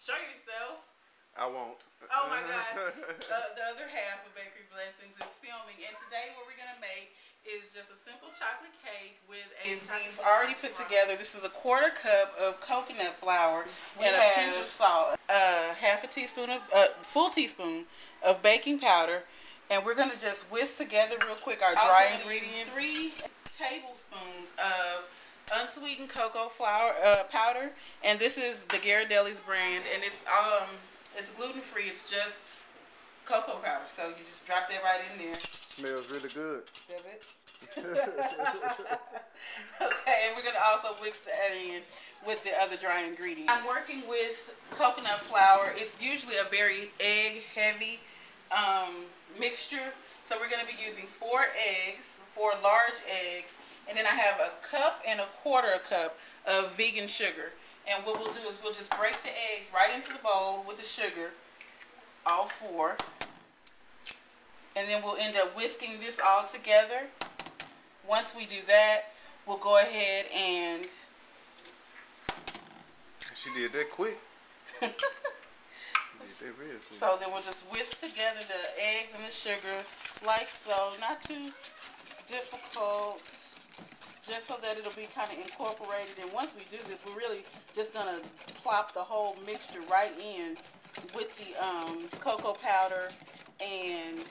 Show yourself. I won't. Oh my gosh. The other half of Bakery Blessings is filming, and today what we're gonna make is just a simple chocolate cake with a. We've already put together. This is a 1/4 cup of coconut flour and a pinch of salt, half a teaspoon of full teaspoon of baking powder, and we're gonna just whisk together real quick our dry ingredients. 3 tablespoons of unsweetened cocoa flour powder, and this is the Ghirardelli's brand, and it's gluten free. It's just cocoa powder, so you just drop that right in there. Smells really good. Does it? Okay, and we're gonna also whisk that in with the other dry ingredients. I'm working with coconut flour. It's usually a very egg heavy mixture, so we're gonna be using 4 eggs, 4 large eggs. And then I have a cup and a 1/4 cup of vegan sugar. And what we'll do is we'll just break the eggs right into the bowl with the sugar, all 4. And then we'll end up whisking this all together. Once we do that, we'll go ahead and... She did that quick. Did that real quick. So then we'll just whisk together the eggs and the sugar like so. Not too difficult. Just so that it'll be kind of incorporated. And once we do this, we're really just going to plop the whole mixture right in with the cocoa powder and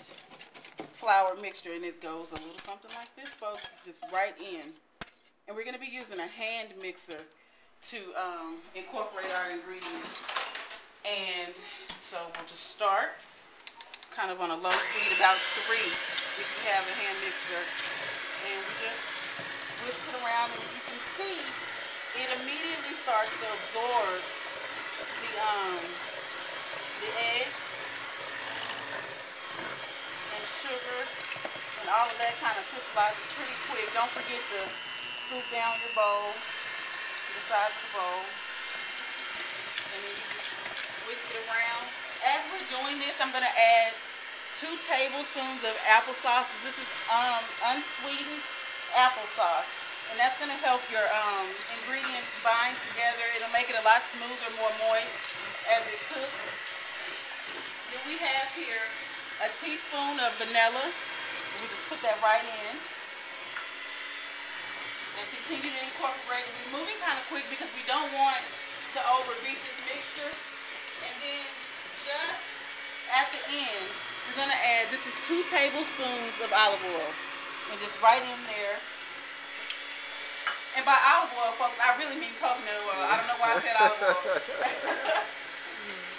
flour mixture. And it goes a little something like this, folks, just right in. And we're going to be using a hand mixer to incorporate our ingredients. And so we'll just start kind of on a low speed, about 3 if you have a hand mixer. And we just whisk it around, and you can see it immediately starts to absorb the eggs and sugar and all of that kind of crystallizes pretty quick. Don't forget to scoop down your bowl, the size of the bowl, and then you just whisk it around. As we're doing this, I'm going to add 2 tablespoons of applesauce. This is unsweetened applesauce, and that's going to help your ingredients bind together. It'll make it a lot smoother, more moist as it cooks. Then we have here a teaspoon of vanilla. We just put that right in and continue to incorporate it. We're moving kind of quick because we don't want to overbeat this mixture. And then just at the end, we're going to add, this is 2 tablespoons of olive oil. And just right in there. And by olive oil, folks, I really mean coconut oil. I don't know why I said olive oil.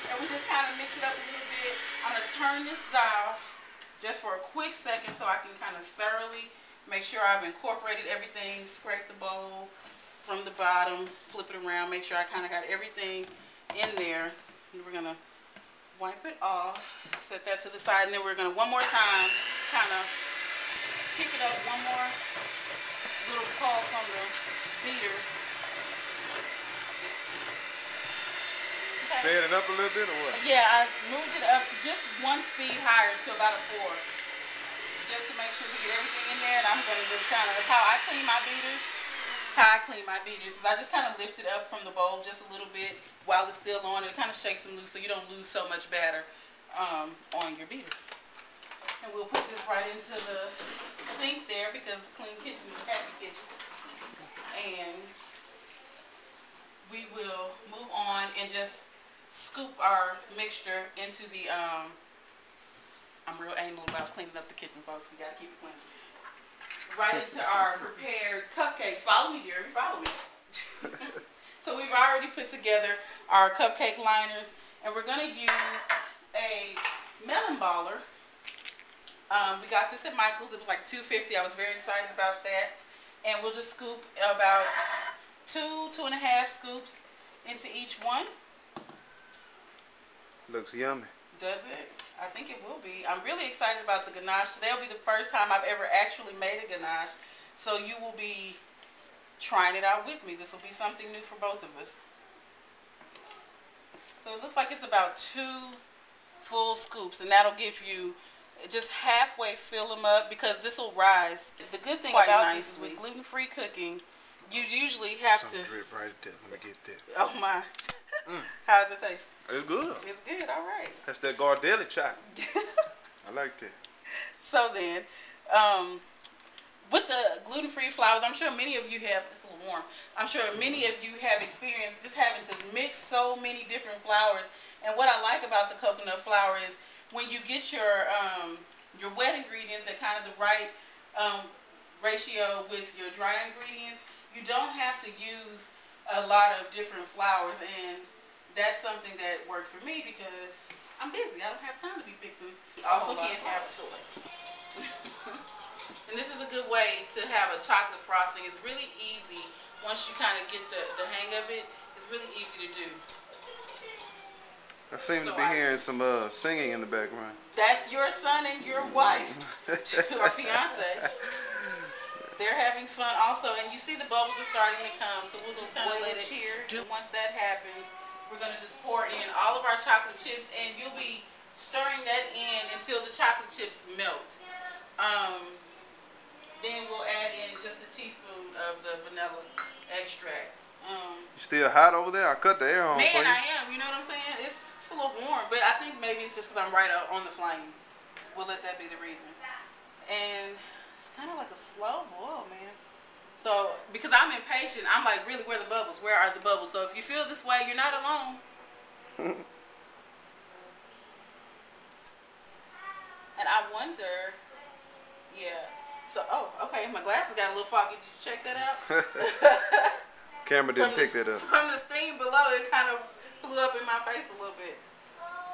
And we just kind of mix it up a little bit. I'm going to turn this off just for a quick second so I can kind of thoroughly make sure I've incorporated everything. Scrape the bowl from the bottom, flip it around, make sure I kind of got everything in there. And we're going to wipe it off, set that to the side, and then we're going to one more time kind of pick it up, one more little pull from the beater. Okay. Sped it up a little bit or what? Yeah, I moved it up to just 1 speed higher to about a 4. Just to make sure we get everything in there. And I'm going to just kind of, how I clean my beaters, I just kind of lift it up from the bowl just a little bit while it's still on. It kind of shakes them loose so you don't lose so much batter on your beaters. And we'll put this right into the sink there because clean kitchen is a happy kitchen. And we will move on and just scoop our mixture into the, I'm real anal about cleaning up the kitchen, folks. You gotta keep it clean. Right into our prepared cupcakes. Follow me, Jerry, follow me. So we've already put together our cupcake liners, and we're gonna use a melon baller. We got this at Michael's. It was like $2.50. I was very excited about that. And we'll just scoop about 2.5 scoops into each one. Looks yummy. Does it? I think it will be. I'm really excited about the ganache. Today will be the first time I've ever actually made a ganache. So you will be trying it out with me. This will be something new for both of us. So it looks like it's about 2 full scoops, and that'll give you just halfway fill them up because this will rise. The good thing about this is with gluten-free cooking, you usually have to drip right there. Let me get that. Oh my. How does it taste? It's good. It's good, all right. That's that Gardelli chocolate. I like that. So then, with the gluten-free flours, I'm sure many of you have, it's a little warm, I'm sure many of you have experienced just having to mix so many different flours. And what I like about the coconut flour is when you get your wet ingredients at kind of the right ratio with your dry ingredients, you don't have to use a lot of different flours. And that's something that works for me because I'm busy. I don't have time to be fixing. Also can't have soy. And this is a good way to have a chocolate frosting. It's really easy once you kind of get the hang of it. It's really easy to do. I seem to be hearing some singing in the background. That's your son and your wife, or fiance. They're having fun also, and you see the bubbles are starting to come, so we'll just kind of let it do. Once that happens, we're going to just pour in all of our chocolate chips, and you'll be stirring that in until the chocolate chips melt. Then we'll add in just a teaspoon of the vanilla extract. You still hot over there? I cut the air on for you. Man, I am. You know what I'm saying? It's a little warm, but I think maybe it's just because I'm right on the flame. We'll let that be the reason. And it's kind of like a slow boil, man. So, because I'm impatient, I'm like, really, where are the bubbles? Where are the bubbles? So if you feel this way, you're not alone. And I wonder, yeah. So, oh, okay, my glasses got a little foggy. Did you check that out? Camera didn't pick that up. From the steam below, it kind of flew up in my face a little bit.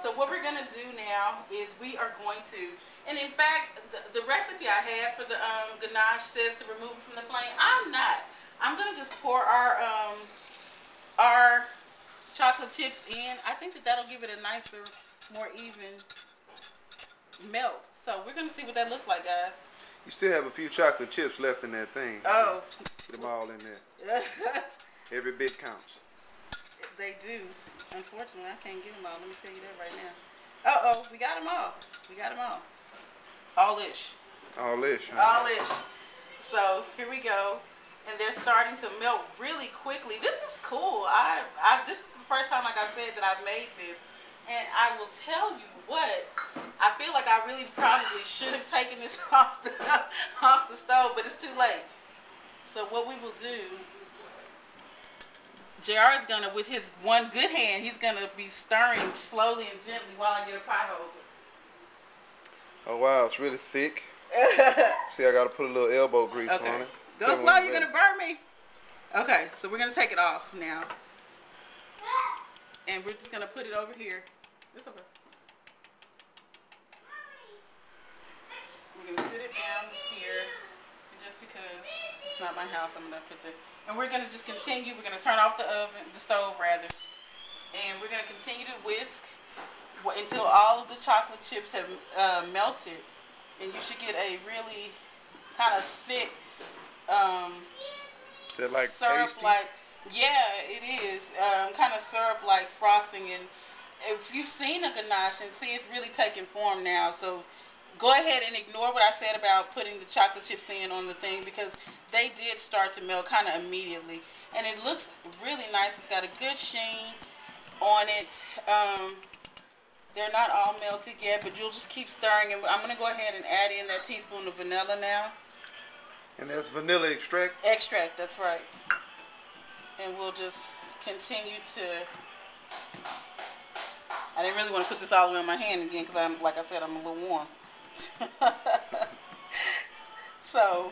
So what we're going to do now is we are going to, and in fact, the recipe I had for the ganache says to remove it from the flame. I'm not. I'm going to just pour our chocolate chips in. I think that'll give it a nicer, more even melt. So we're going to see what that looks like, guys. You still have a few chocolate chips left in that thing. Oh. Get them all in there. Every bit counts. They do. Unfortunately, I can't get them all. Let me tell you that right now. Uh-oh, we got them all. We got them all. All-ish. All-ish, huh? All-ish. So, here we go. And they're starting to melt really quickly. This is cool. This is the first time, like I said, that I've made this. And I will tell you what, I feel like I really probably should have taken this off the stove, but it's too late. So what we will do, JR is going to, with his one good hand, he's going to be stirring slowly and gently while I get a pot holder. Oh wow, it's really thick. See, I got to put a little elbow grease on it. Go slow, you're going to burn me. Okay, so we're going to take it off now. And we're just going to put it over here. It's okay. We're going to sit it down here. And just because it's not my house, I'm going to put the... And we're going to just continue. We're going to turn off the stove rather. And we're going to continue to whisk until all of the chocolate chips have melted. And you should get a really kind of thick is that like syrup-like... Yeah, it is. Kind of syrup-like frosting. And if you've seen a ganache, and see, it's really taking form now. So go ahead and ignore what I said about putting the chocolate chips in on the thing, because they did start to melt kind of immediately. And it looks really nice. It's got a good sheen on it. They're not all melted yet, but you'll just keep stirring. And I'm going to go ahead and add in that teaspoon of vanilla now. And that's vanilla extract? Extract, that's right. And we'll just continue to... I didn't really want to put this all the way on my hand again because, like I said, I'm a little warm. So,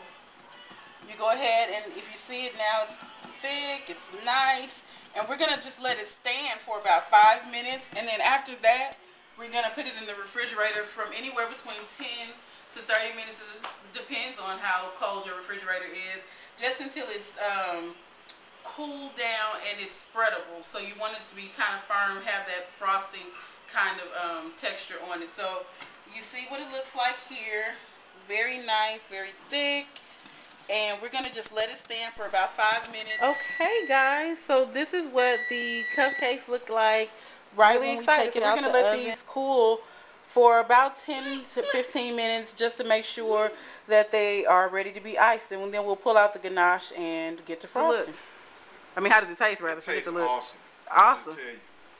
you go ahead and if you see it now, it's thick, it's nice. And we're going to just let it stand for about 5 minutes. And then after that, we're going to put it in the refrigerator from anywhere between 10 to 30 minutes. It just depends on how cold your refrigerator is. Just until it's cooled down and it's spreadable. So you want it to be kind of firm, have that frosting kind of texture on it. So you see what it looks like here. Very nice, very thick. And we're going to just let it stand for about 5 minutes. Okay, guys. So this is what the cupcakes look like really excited. So we're going to let these cool for about 10 to 15 minutes just to make sure that they are ready to be iced. And then we'll pull out the ganache and get to frosting. I mean, how does it taste, rather? It tastes awesome. Awesome.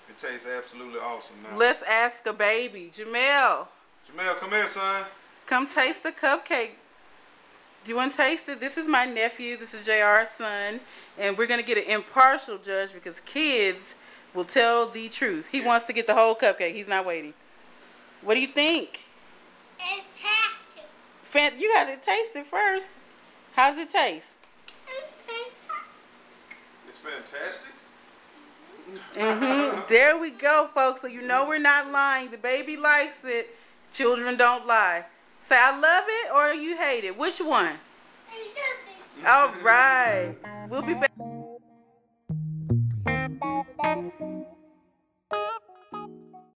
It tastes absolutely awesome now. Let's ask a baby. Jamel. Jamel, come here, son. Come taste the cupcake. Do you want to taste it? This is my nephew. This is JR's son. And we're going to get an impartial judge because kids will tell the truth. He wants to get the whole cupcake. He's not waiting. What do you think? Fantastic. You got to taste it first. How's it taste? It's fantastic. There we go, folks. So you know we're not lying. The baby likes it. Children don't lie. Say, I love it or you hate it. Which one? I love it. All right. We'll be back.